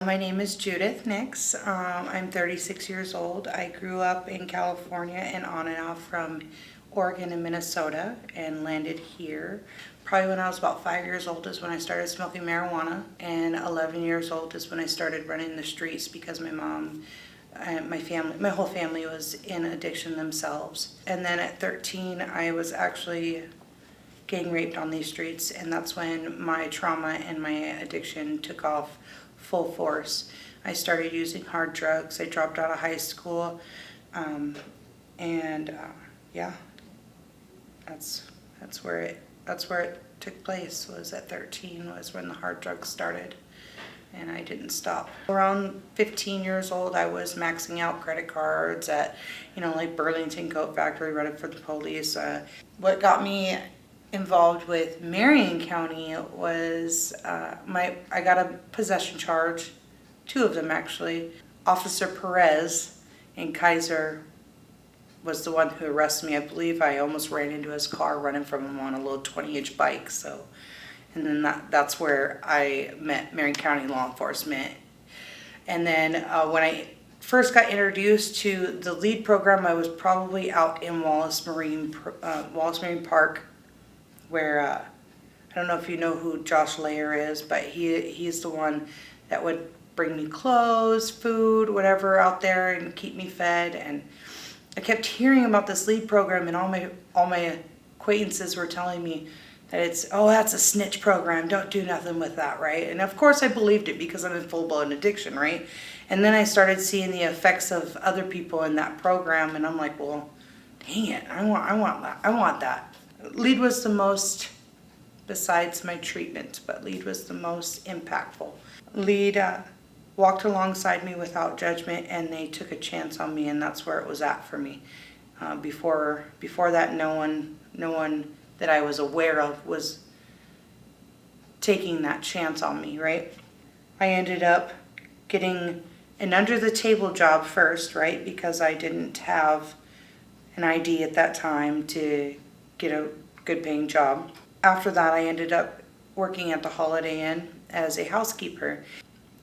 My name is Judith Nix. I'm 36 years old. I grew up in California and on and off from Oregon and Minnesota and landed here. Probably when I was about 5 years old is when I started smoking marijuana, and 11 years old is when I started running the streets because my mom and my whole family was in addiction themselves. And then at 13 I was actually gang raped on these streets, and that's when my trauma and my addiction took off full force. I started using hard drugs. I dropped out of high school, yeah, that's where it took place. Was at 13 was when the hard drugs started, and I didn't stop. Around 15 years old, I was maxing out credit cards at, like Burlington Coat Factory, running for the police. What got me involved with Marion County was I got a possession charge, 2 of them actually. Officer Perez in Kaiser was the one who arrested me. I believe I almost ran into his car running from him on a little 20-inch bike. And then that's where I met Marion County law enforcement. And then when I first got introduced to the LEAD program, I was probably out in Wallace Marine Park, where I don't know if you know who Josh Layer is, but he's the one that would bring me clothes, food, whatever out there and keep me fed. And I kept hearing about this LEAD program, and all my acquaintances were telling me that that's a snitch program, don't do nothing with that, right? And of course I believed it because I'm in full-blown addiction, right? And then I started seeing the effects of other people in that program, and I'm like, well, dang it, I want that. LEAD was the most, besides my treatment, but LEAD was the most impactful. LEAD walked alongside me without judgment, and they took a chance on me, and that's where it was at for me. Before that, no one that I was aware of was taking that chance on me, right? I ended up getting an under-the-table job first, right? Because I didn't have an ID at that time to get a good paying job. After that, I ended up working at the Holiday Inn as a housekeeper.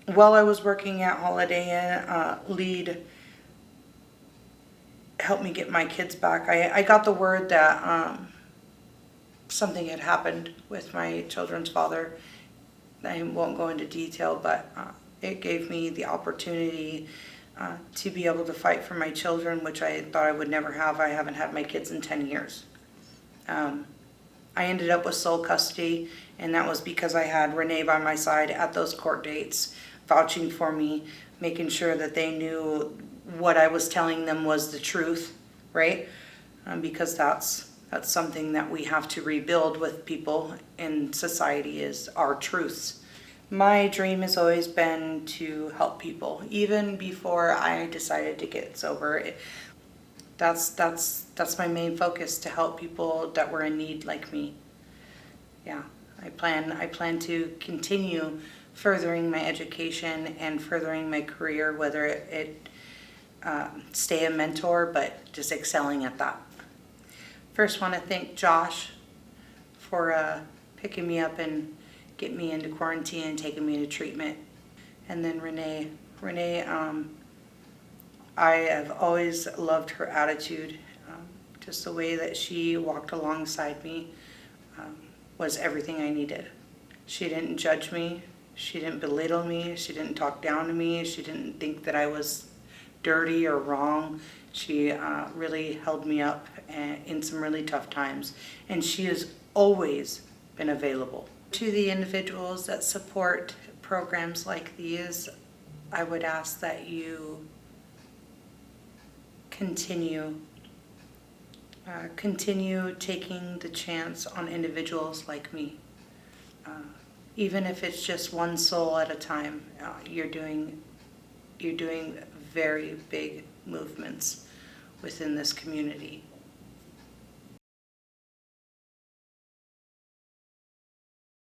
While I was working at Holiday Inn, LEAD helped me get my kids back. I got the word that something had happened with my children's father. I won't go into detail, but it gave me the opportunity to be able to fight for my children, which I thought I would never have. I haven't had my kids in 10 years. I ended up with sole custody, and that was because I had Renee by my side at those court dates, vouching for me, making sure that they knew what I was telling them was the truth, right? Because that's something that we have to rebuild with people in society, is our truths. My dream has always been to help people, even before I decided to get sober. That's my main focus, to help people that were in need like me. Yeah, I plan to continue furthering my education and furthering my career, whether it stay a mentor, but just excelling at that. First, want to thank Josh for picking me up and getting me into quarantine and taking me to treatment, and then Renee. I have always loved her attitude. Just the way that she walked alongside me was everything I needed. She didn't judge me. She didn't belittle me. She didn't talk down to me. She didn't think that I was dirty or wrong. She really held me up in some really tough times, and she has always been available. To the individuals that support programs like these, I would ask that you continue taking the chance on individuals like me. Even if it's just one soul at a time, you're doing very big movements within this community.